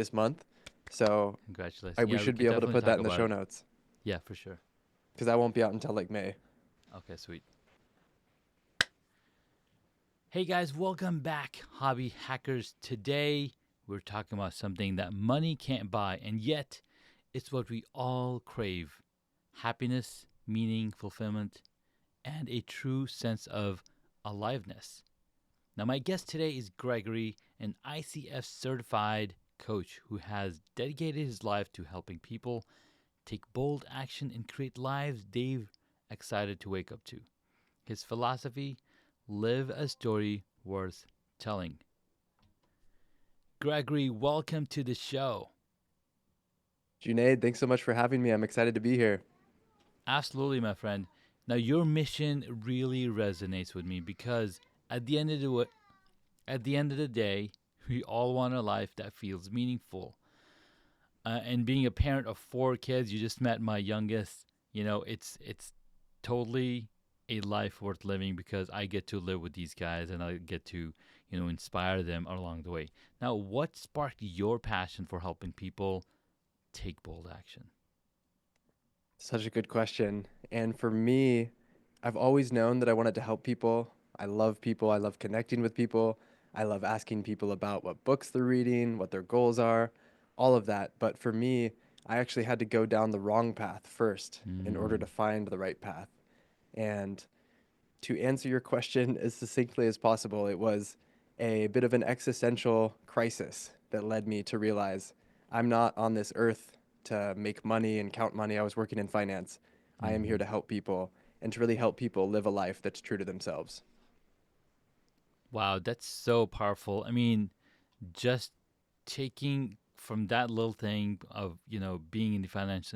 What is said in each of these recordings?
this month. So Congratulations. we Yeah, we should be could able to definitely put talk that in the about show it. notes Yeah, for sure. because that won't be out until like May. Okay, sweet. Hey guys, welcome back, hobby hackers. Today we're talking about something that money can't buy, and yet it's what we all crave: happiness, meaning, fulfillment, and a true sense of aliveness. Now, my guest today is Gregory, an ICF certified coach who has dedicated his life to helping people take bold action and create lives they've excited to wake up to. His philosophy: live a story worth telling. Gregory, welcome to the show. Junaid, thanks so much for having me. I'm excited to be here. Absolutely, my friend. Now, your mission really resonates with me because at the end of the day, we all want a life that feels meaningful. And being a parent of four kids, you just met my youngest. It's totally a life worth living because I get to live with these guys and I get to inspire them along the way. Now, what sparked your passion for helping people take bold action? Such a good question. And for me, I've always known that I wanted to help people. I love people. I love connecting with people. I love asking people about what books they're reading, what their goals are, all of that. But for me, I actually had to go down the wrong path first in order Mm, to find the right path. And to answer your question as succinctly as possible, it was a bit of an existential crisis that led me to realize I'm not on this earth to make money and count money. I was working in finance. I am here mm. to help people and to really help people live a life that's true to themselves. Wow, that's so powerful. I mean, just taking from that little thing of being in the finance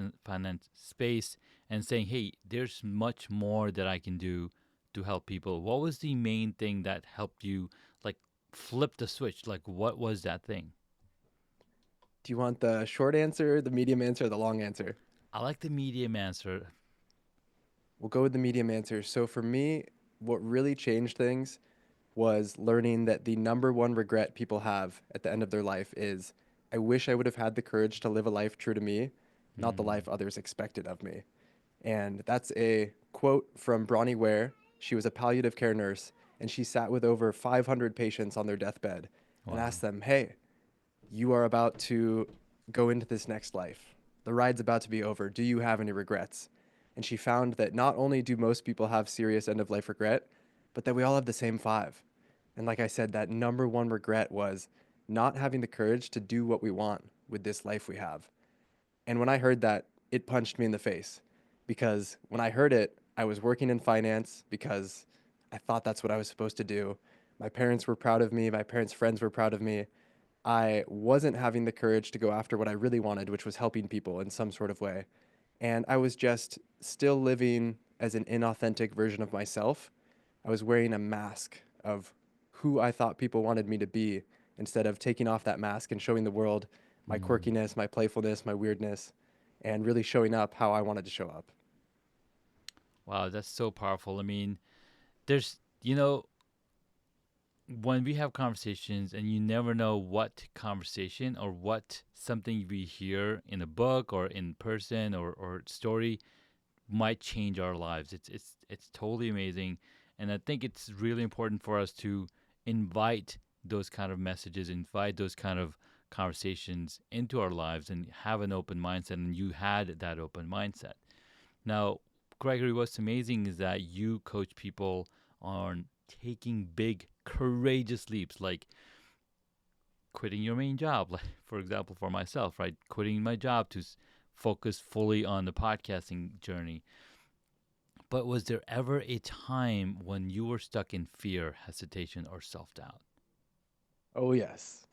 space and saying, hey, there's much more that I can do to help people. What was the main thing that helped you, like, flip the switch? Like, what was that thing? Do you want the short answer, the medium answer, or the long answer? I like the medium answer. We'll go with the medium answer. So for me, what really changed things was learning that the number one regret people have at the end of their life is, I wish I would have had the courage to live a life true to me, not the Mm, life others expected of me. And that's a quote from Bronnie Ware. She was a palliative care nurse, and she sat with over 500 patients on their deathbed and wow. asked them, hey, you are about to go into this next life. The ride's about to be over. Do you have any regrets? And she found that not only do most people have serious end of life regret, but that we all have the same five. And like I said, that number one regret was not having the courage to do what we want with this life we have. And when I heard that, it punched me in the face because when I heard it, I was working in finance because I thought that's what I was supposed to do. My parents were proud of me, my parents' friends were proud of me. I wasn't having the courage to go after what I really wanted, which was helping people in some sort of way. And I was just still living as an inauthentic version of myself. I was wearing a mask of who I thought people wanted me to be instead of taking off that mask and showing the world my Mm. quirkiness, my playfulness, my weirdness, and really showing up how I wanted to show up. Wow, that's so powerful. I mean, there's when we have conversations and you never know what conversation or what something we hear in a book or in person or story might change our lives. It's totally amazing, and I think it's really important for us to invite those kind of messages, invite those kind of conversations into our lives, and have an open mindset. And you had that open mindset. Now, Gregory, what's amazing is that you coach people on taking big, courageous leaps, like quitting your main job. Like, for example, for myself, right? Quitting my job to focus fully on the podcasting journey. But was there ever a time when you were stuck in fear, hesitation, or self doubt? Oh, yes.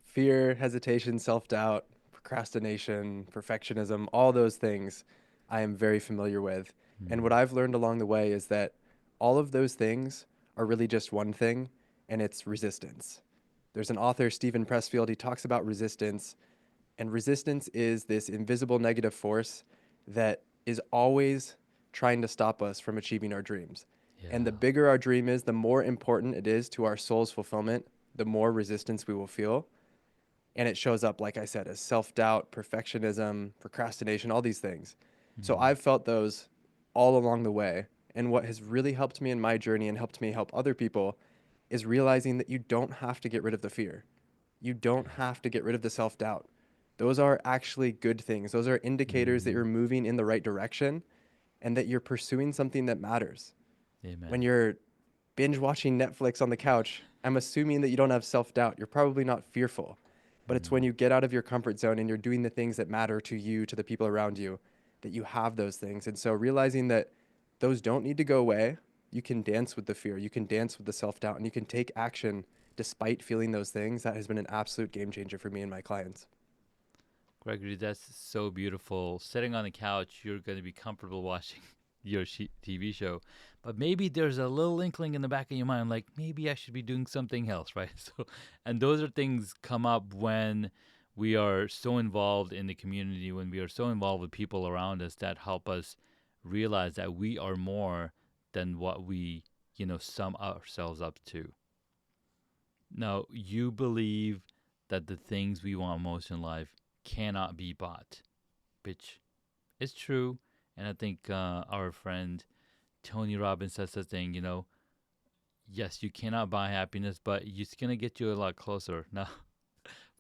Fear, hesitation, self doubt, procrastination, perfectionism, all those things I am very familiar with. And what Mm, I've learned along the way is that all of those things are really just one thing, and it's resistance. There's an author, Stephen Pressfield, he talks about resistance, and resistance is this invisible negative force that is always trying to stop us from achieving our dreams. And the yeah. bigger our dream is, the more important it is to our soul's fulfillment, the more resistance we will feel. And it shows up, like I said, as self doubt, perfectionism, procrastination, all these things. So Mm. I've felt those all along the way. And what has really helped me in my journey and helped me help other people is realizing that you don't have to get rid of the fear. You don't Yeah. have to get rid of the self doubt. Those are actually good things. Those are indicators that Mm. you're moving in the right direction and that you're pursuing something that matters. When Amen. you're binge watching Netflix on the couch, I'm assuming that you don't have self doubt. You're probably not fearful. But it's when Mm. you get out of your comfort zone and you're doing the things that matter to you, to the people around you, that you have those things. And so realizing that those don't need to go away, you can dance with the fear, you can dance with the self doubt, and you can take action despite feeling those things. That has been an absolute game changer for me and my clients. Gregory, that's so beautiful. Sitting on the couch, you're going to be comfortable watching your TV show, but maybe there's a little inkling in the back of your mind, like maybe I should be doing something else, right? So, and those are things come up when we are so involved in the community, when we are so involved with people around us that help us realize that we are more than what we, sum ourselves up to. Now, you believe that the things we want most in life cannot be bought, which is true. And I think our friend Tony Robbins says the thing, yes, you cannot buy happiness, but it's going to get you a lot closer. Now,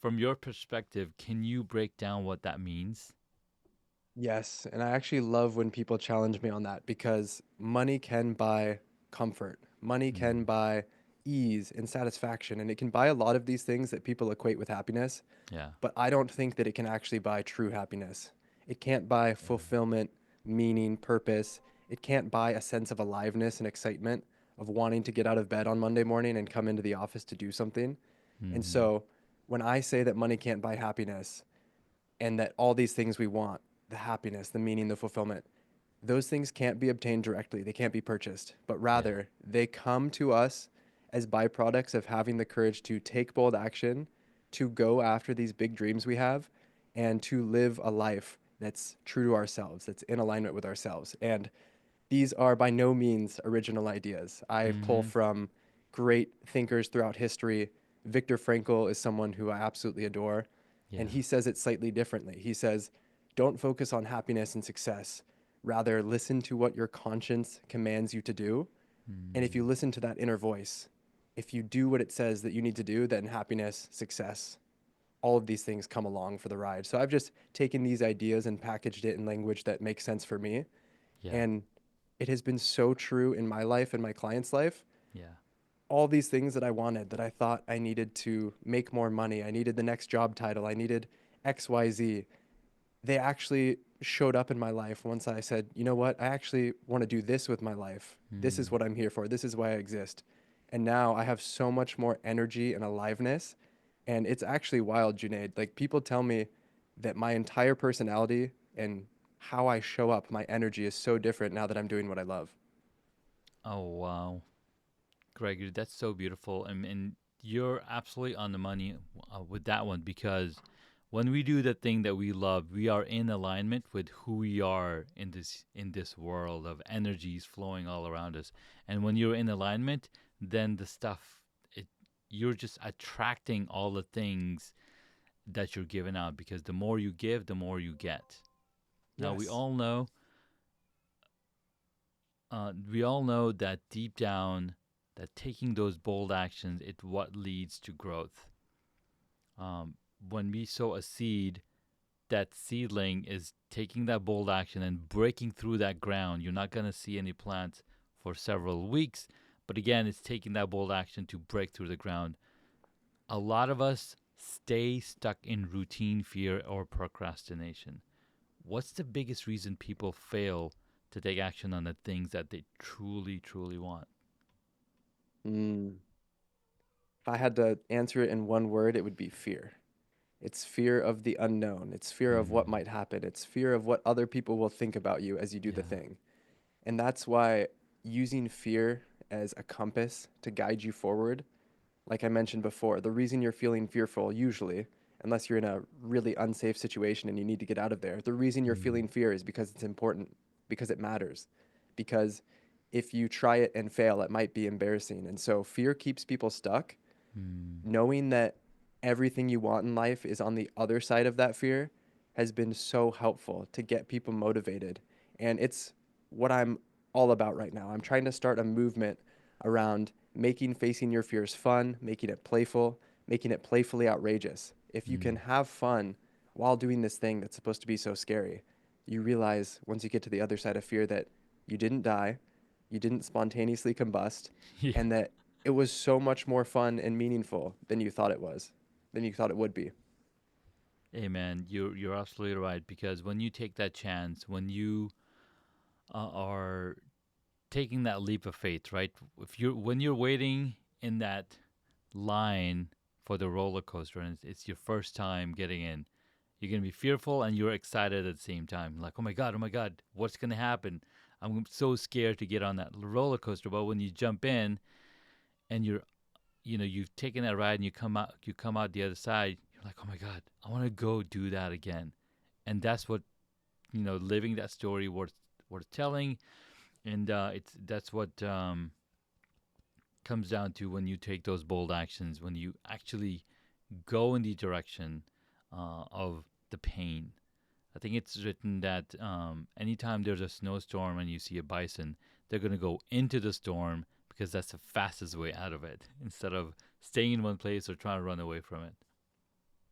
from your perspective, can you break down what that means? Yes, and I actually love when people challenge me on that because money can buy comfort. Money can Mm, buy ease and satisfaction, and it can buy a lot of these things that people equate with happiness, yeah. but I don't think that it can actually buy true happiness. It can't buy fulfillment, meaning, purpose. It can't buy a sense of aliveness and excitement of wanting to get out of bed on Monday morning and come into the office to do something. And Mm-hmm. so when I say that money can't buy happiness, and that all these things we want, the happiness, the meaning, the fulfillment, those things can't be obtained directly. They can't be purchased, but Yeah. rather they come to us as byproducts of having the courage to take bold action, to go after these big dreams we have, and to live a life that's true to ourselves, that's in alignment with ourselves. And these are by no means original ideas. I pull Mm-hmm. from great thinkers throughout history. Viktor Frankl is someone who I absolutely adore, and Yeah. he says it slightly differently. He says, don't focus on happiness and success. Rather, listen to what your conscience commands you to do. And if you Mm. listen to that inner voice, if you do what it says that you need to do, then happiness, success, all of these things come along for the ride. So I've just taken these ideas and packaged it in language that makes sense for me. Yeah. And it has been so true in my life and my client's life. Yeah. All these things that I wanted, that I thought I needed to make more money, I needed the next job title, I needed XYZ, they actually showed up in my life once I said, you know what, I actually want to do this with my life. This is Mm. what I'm here for. This is why I exist. And now I have so much more energy and aliveness. And it's actually wild, Junaid. Like people tell me that my entire personality and how I show up, my energy is so different now that I'm doing what I love. Oh, wow. Gregory, that's so beautiful. And you're absolutely on the money with that one because when we do the thing that we love, we are in alignment with who we are in this world of energies flowing all around us. And when you're in alignment, then the stuff it you're just attracting all the things that you're giving out because the more you give, the more you get. Now Yes. we all know that deep down that taking those bold actions it what leads to growth. When we sow a seed, that seedling is taking that bold action and breaking through that ground. You're not going to see any plants for several weeks, but again, it's taking that bold action to break through the ground. A lot of us stay stuck in routine fear or procrastination. What's the biggest reason people fail to take action on the things that they truly, truly want? Mm. If I had to answer it in one word, it would be fear. It's fear of the unknown. It's fear of what Hmm. might happen. It's fear of what other people will think about you as you do the Yeah. thing. And that's why using fear as a compass to guide you forward, like I mentioned before, the reason you're feeling fearful, usually, unless you're in a really unsafe situation and you need to get out of there, the reason you're Mm. feeling fear is because it's important, because it matters, because if you try it and fail, it might be embarrassing. And so fear keeps people stuck, Mm. knowing that everything you want in life is on the other side of that fear has been so helpful to get people motivated. And it's what I'm all about right now. I'm trying to start a movement around making facing your fears fun, making it playful, making it playfully outrageous. If you can Mm. have fun while doing this thing that's supposed to be so scary, you realize once you get to the other side of fear that you didn't die, you didn't spontaneously combust, Yeah. and that it was so much more fun and meaningful than you thought it was, than you thought it would be. Hey man, you're absolutely right because when you take that chance, when you are taking that leap of faith, right? If you're when you're waiting in that line for the roller coaster and it's your first time getting in, you're gonna be fearful and you're excited at the same time. Like, oh my god, what's gonna happen? I'm so scared to get on that roller coaster. But when you jump in and you've taken that ride and you come out the other side, you're like, oh my god, I want to go do that again. And that's what living that story worth telling. And it's that's what comes down to when you take those bold actions, when you actually go in the direction of the pain. I think it's written that anytime there's a snowstorm and you see a bison, they're going to go into the storm because that's the fastest way out of it instead of staying in one place or trying to run away from it.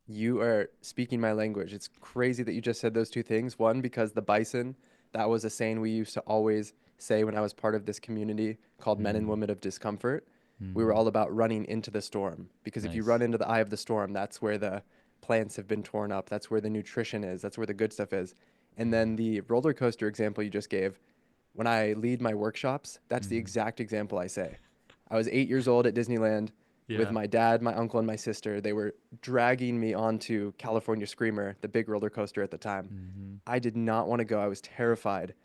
You are speaking my language. It's crazy that you just said those two things. One, because the bison, that was a saying we used to always say when I was part of this community called Men and Mm. Women of Discomfort. We were Mm-hmm. all about running into the storm because if you run Nice. into the eye of the storm, that's where the plants have been torn up. That's where the nutrition is. That's where the good stuff is. And then Yeah. the roller coaster example you just gave, when I lead my workshops, that's the Mm-hmm. exact example I say. I was 8 years old at Disneyland with Yeah. my dad, my uncle, and my sister. They were dragging me onto California Screamer, the big roller coaster at the time. Mm-hmm. I did not want to go. I was terrified.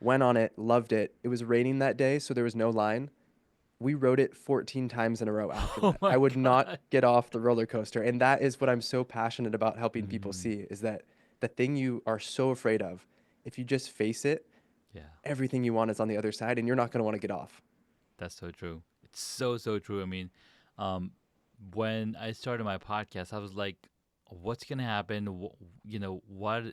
Went on it, loved it. It was raining that day, so there was no line. We rode it 14 times in a row after Oh that. my I would not god. get off the roller coaster. And that is what I'm so passionate about helping people Mm-hmm. see is that the thing you are so afraid of, if you just face it, Yeah. everything you want is on the other side and you're not going to want to get off. That's so true. It's so true. I mean, um, when I started my podcast, I was like, "What's gonna happen? What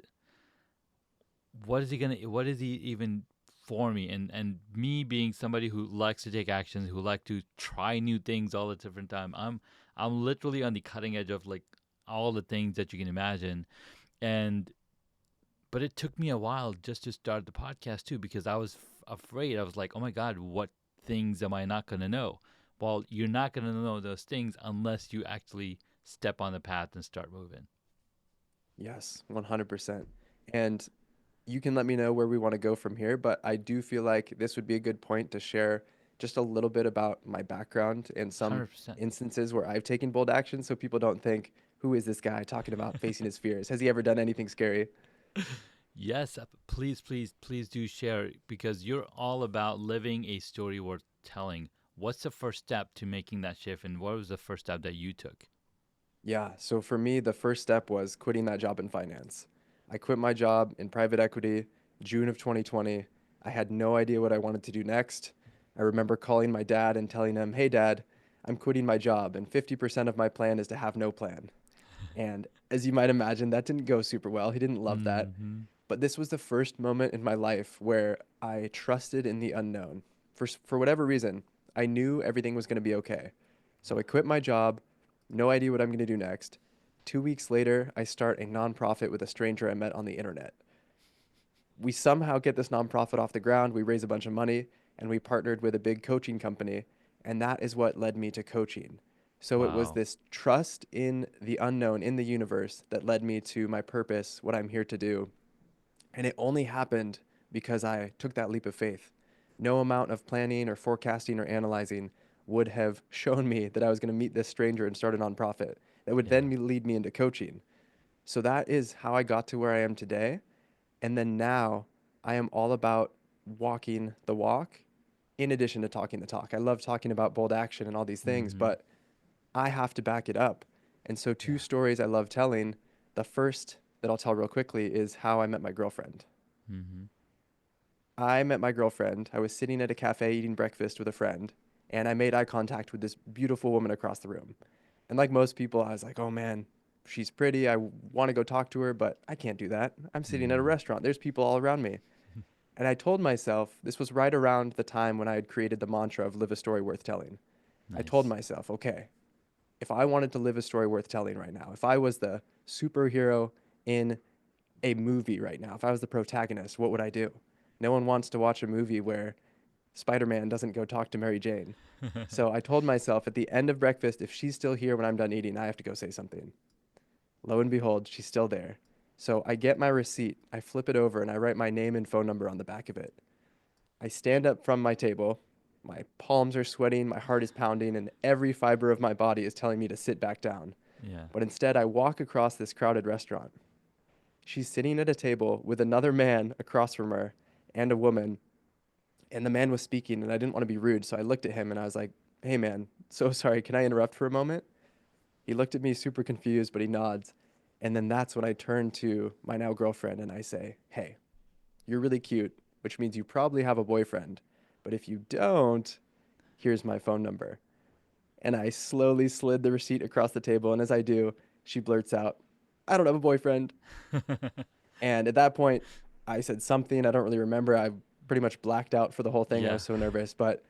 is he gonna? What is he even for me?" And me being somebody who likes to take actions, who like to try new things all the different time. I'm literally on the cutting edge of like all the things that you can imagine, and but it took me a while just to start the podcast too because I was afraid. I was like, "Oh my god, what things am I not going to know?" Well, you're not going to know those things unless you actually step on the path and start moving. Yes, 100%. And you can let me know where we want to go from here, but I do feel like this would be a good point to share just a little bit about my background and some 100%. instances where I've taken bold action so people don't think, who is this guy talking about facing his fears? Has he ever done anything scary? Yes, please do share because you're all about living a story worth telling. What's the first step to making that shift and what was the first step that you took? Yeah, so for me, the first step was quitting that job in finance. I quit my job in private equity June of 2020. I had no idea what I wanted to do next. I remember calling my dad and telling him, "Hey, dad, I'm quitting my job, and 50% of my plan is to have no plan." And as you might imagine, that didn't go super well. He didn't love that. Mhm. But this was the first moment in my life where I trusted in the unknown. For whatever reason, I knew everything was going to be okay. So I quit my job, no idea what I'm going to do next. 2 weeks later, I start a nonprofit with a stranger I met on the internet. We somehow get this nonprofit off the ground, we raise a bunch of money, and we partnered with a big coaching company. And that is what led me to coaching. So it was Wow. this trust in the unknown, in the universe, that led me to my purpose, what I'm here to do. And it only happened because I took that leap of faith. No amount of planning or forecasting or analyzing would have shown me that I was going to meet this stranger and start a nonprofit that would Yeah. then lead me into coaching. So that is how I got to where I am today. And then now I am all about walking the walk in addition to talking the talk. I love talking about bold action and all these things, Mhm. but I have to back it up. And so, two Yeah. stories I love telling. The first that I'll tell real quickly is how I met my girlfriend. Mhm. I met my girlfriend. I was sitting at a cafe eating breakfast with a friend, and I made eye contact with this beautiful woman across the room. And like most people, I was like, oh man, she's pretty. I want to go talk to her, but I can't do that. I'm sitting at a Mm. restaurant. There's people all around me. And I told myself, this was right around the time when I had created the mantra of live a story worth telling. I told Nice. myself, okay, if I wanted to live a story worth telling right now, if I was the superhero in a movie right now, if I was the protagonist, what would I do? No one wants to watch a movie where Spider Man doesn't go talk to Mary Jane. So I told myself at the end of breakfast, if she's still here when I'm done eating, I have to go say something. Lo and behold, she's still there. So I get my receipt, I flip it over, and I write my name and phone number on the back of it. I stand up from my table. My palms are sweating, my heart is pounding, and every fiber of my body is telling me to sit back down. Yeah. But instead, I walk across this crowded restaurant. She's sitting at a table with another man across from her and a woman, and the man was speaking, and I didn't want to be rude, so I looked at him and I was like, "Hey, man, so sorry, can I interrupt for a moment?" He looked at me super confused, but he nods. And then that's when I turn to my now girlfriend and I say, "Hey, you're really cute, which means you probably have a boyfriend. But if you don't, here's my phone number." And I slowly slid the receipt across the table. And as I do, she blurts out, "I don't have a boyfriend." And at that point, I said something. I don't really remember. I pretty much blacked out for the whole thing. I Yeah. was so nervous. But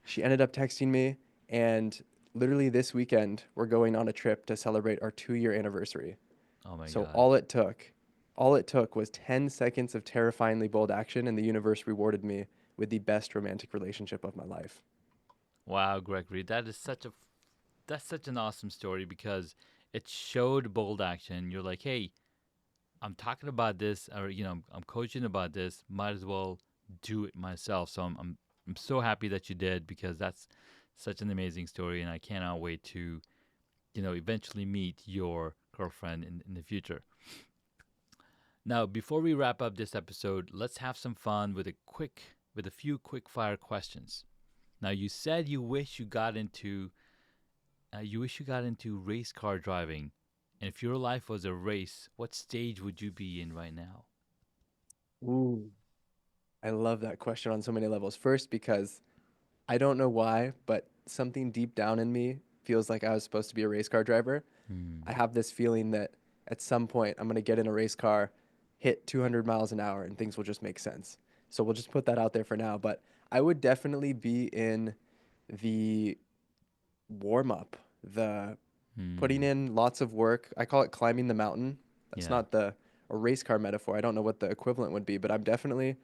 she ended up texting me. And literally this weekend, we're going on a trip to celebrate our 2 year anniversary. Oh my So God. all it took was 10 seconds of terrifyingly bold action, and the universe rewarded me with the best romantic relationship of my life. Wow, Gregory, that's such an awesome story because it showed bold action. You're like, hey, I'm talking about this, or I'm coaching about this. Might as well do it myself. So I'm so happy that you did because that's such an amazing story, and I cannot wait to eventually meet your girlfriend in the future. Now, before we wrap up this episode, let's have some fun with a few quick fire questions. Now, you said you wish you got into race car driving. And if your life was a race, what stage would you be in right now? Ooh. I love that question on so many levels. First, because I don't know why, but something deep down in me feels like I was supposed to be a race car driver. Hmm. I have this feeling that at some point I'm going to get in a race car, hit 200 miles an hour, and things will just make sense. So we'll just put that out there for now. But I would definitely be in the warm up, the putting Hmm. in lots of work. I call it climbing the mountain. That's Yeah. not the a race car metaphor. I don't know what the equivalent would be, but I'm definitely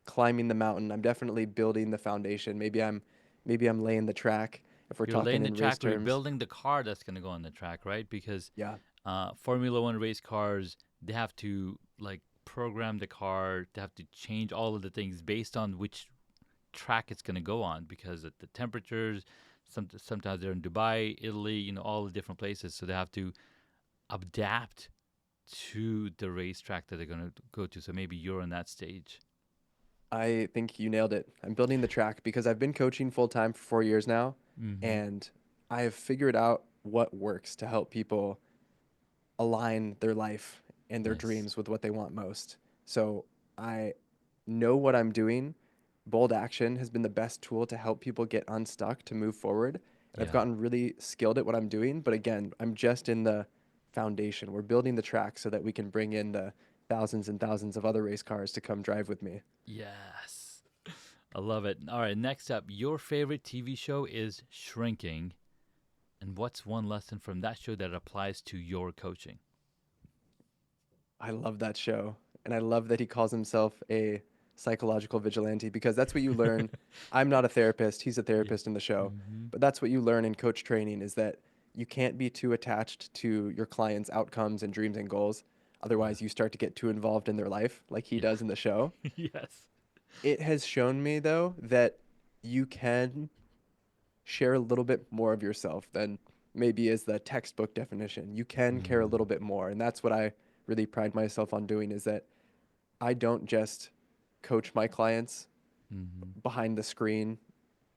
climbing the mountain. I'm definitely building the foundation. Maybe I'm laying the track if we're You're laying talking the in race track or you're terms. building the car that's going to go on the track, right? Because Yeah. Formula One race cars, they have to like program the car, they have to change all of the things based on which track it's going to go on because of the temperatures. Sometimes they're in Dubai, Italy, all the different places. So they have to adapt to the racetrack that they're going to go to. So maybe you're in that stage. I think you nailed it. I'm building the track because I've been coaching full time for 4 years now, Mm-hmm. and I have figured out what works to help people align their life and their Nice. dreams with what they want most. So I know what I'm doing. Bold action has been the best tool to help people get unstuck to move forward. And I've Yeah. gotten really skilled at what I'm doing. But again, I'm just in the foundation. We're building the track so that we can bring in the thousands and thousands of other race cars to come drive with me. Yes. I love it. All right, next up, your favorite TV show is Shrinking. And what's one lesson from that show that applies to your coaching? I love that show. And I love that he calls himself a psychological vigilante because that's what you learn. I'm not a therapist, he's a Yeah. therapist in the show. Mm-hmm. But that's what you learn in coach training is that you can't be too attached to your clients' outcomes and dreams and goals. Yeah. Otherwise, you start to get too involved in their life like he does in the show. Yeah. Yes. It has shown me, though, that you can share a little bit more of yourself than maybe is the textbook definition. You can care a Mm. little bit more. And that's what I really pride myself on doing is that I don't just coach my clients Mm-hmm. behind the screen.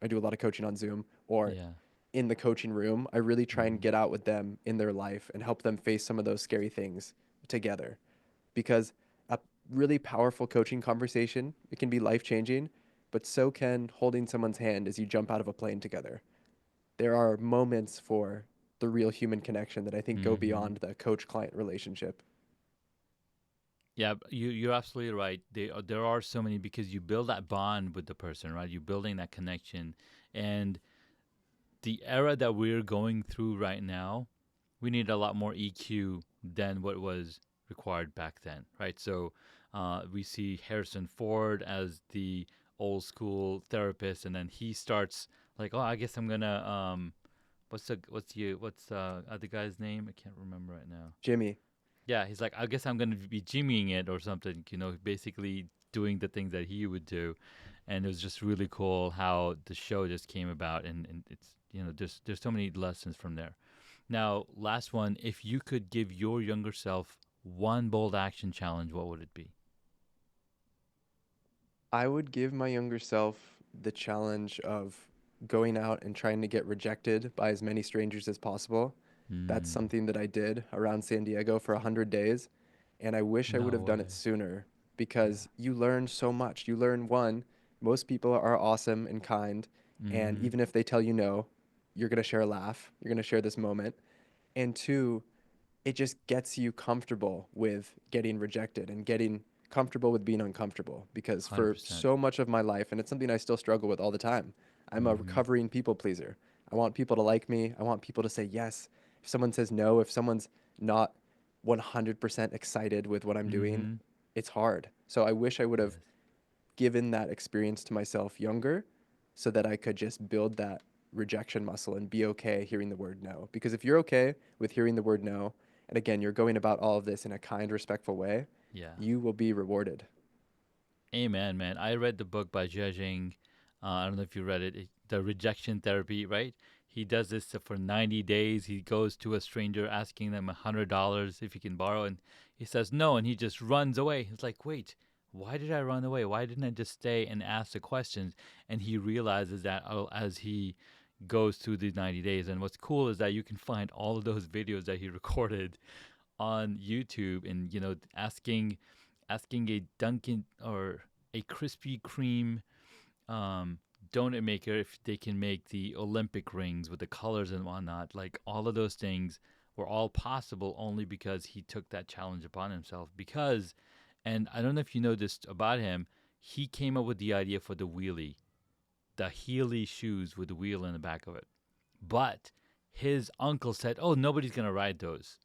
I do a lot of coaching on Zoom or Yeah. in the coaching room. I really try and Mm-hmm. get out with them in their life and help them face some of those scary things together. Because a really powerful coaching conversation, it can be life-changing, but so can holding someone's hand as you jump out of a plane together. There are moments for the real human connection that I think go Mm-hmm. beyond the coach client relationship. Yeah, you're absolutely right. There are so many because you build that bond with the person, right? You're building that connection, and the era that we're going through right now, we need a lot more EQ than what was required back then, right? So we see Harrison Ford as the old school therapist, and then he starts like, oh, I guess I'm gonna what's the other guy's name? I can't remember right now. Jimmy, Yeah, he's like, I guess I'm gonna be jimmying it or something. Basically doing the things that he would do, and it was just really cool how the show just came about, and it's there's so many lessons from there. Now, last one, if you could give your younger self one bold action challenge, what would it be? I would give my younger self the challenge of going out and trying to get rejected by as many strangers as possible. That's Mm, something that I did around San Diego for 100 days, and I wish I would no have done it way. sooner Yeah. because you learn so much. You learn one, most people are awesome and kind, and Mm-hmm. even if they tell you no, you're going to share a laugh, you're going to share this moment. And two, it just gets you comfortable with getting rejected and getting comfortable with being uncomfortable because Hundred for percent. so much of my life, and it's something I still struggle with all the time, I'm a Mm-hmm. recovering people pleaser. I want people to like me. I want people to say yes. If someone says no, if someone's not 100% excited with what I'm doing, Mm-hmm. it's hard. So I wish I would have Yes. given that experience to myself younger so that I could just build that rejection muscle and be okay hearing the word no. Because if you're okay with hearing the word no, and again, you're going about all of this in a kind, respectful way, Yeah. you will be rewarded. Amen, man. I read the book by Judging. I don't know if you read it. The rejection therapy, right? He does this for 90 days. He goes to a stranger asking them $100 if he can borrow, and he says no, and he just runs away. He's like, wait, why did I run away? Why didn't I just stay and ask the questions? And he realizes that as he goes through these 90 days. And what's cool is that you can find all of those videos that he recorded on YouTube, and asking a Dunkin' or a Krispy Kreme um, donut maker if they can make the Olympic rings with the colors and whatnot. Like all of those things were all possible only because he took that challenge upon himself. Because, and I don't know if you know this about him, he came up with the idea for the wheelie, the Heely shoes with the wheel in the back of it. But his uncle said, "Oh, nobody's gonna ride those."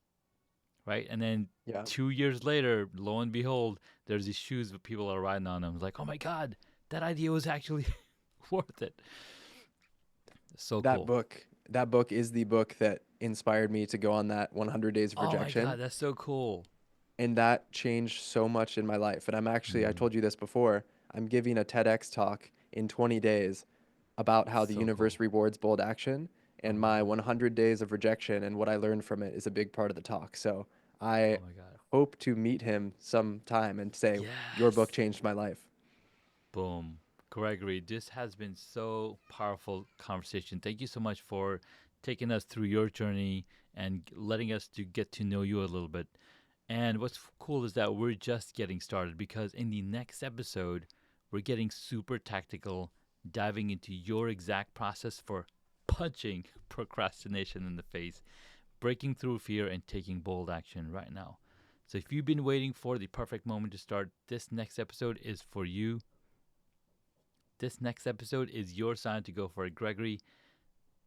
Right? And then Yeah. 2 years later, lo and behold, there's these shoes that people are riding on them. It's like, oh my god, that idea was actually worth it. So That cool. book, that book is the book that inspired me to go on that 100 days of Oh my rejection. god, that's so cool. And that changed so much in my life. And I'm actually, I Mm, told you this before, I'm giving a TEDx talk in 20 days about how the so cool. universe rewards bold action. And my Oh, 100 days of rejection and what I learned from it is a big part of the talk. So I oh my god. hope to meet him sometime and say, your book Yes. changed my life. Boom. Gregory, this has been so powerful conversation. Thank you so much for taking us through your journey and letting us to get to know you a little bit. And what's cool is that we're just getting started because in the next episode, we're getting super tactical, diving into your exact process for punching procrastination in the face, breaking through fear, and taking bold action right now. So if you've been waiting for the perfect moment to start, this next episode is for you. This next episode is your sign to go for it. Gregory,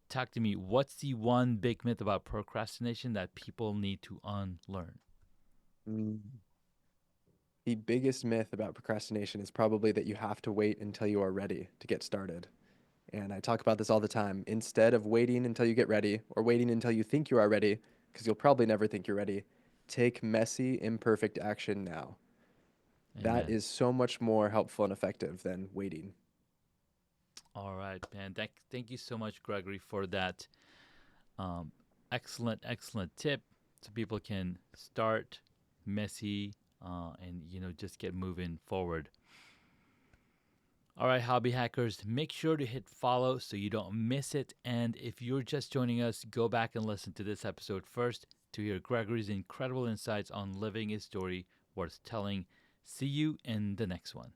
talk to me. What's the one big myth about procrastination that people need to unlearn? Mm. The biggest myth about procrastination is probably that you have to wait until you are ready to get started. And I talk about this all the time. Instead of waiting until you get ready or waiting until you think you are ready, because you'll probably never think you're ready, take messy, imperfect action now. That Amen. is so much more helpful and effective than waiting. All right, man. Thank you so much, Gregory, for that um, excellent tip so people can start messy and, just get moving forward. All right, hobby hackers, make sure to hit follow so you don't miss it. And if you're just joining us, go back and listen to this episode first to hear Gregory's incredible insights on living a story worth telling. See you in the next one.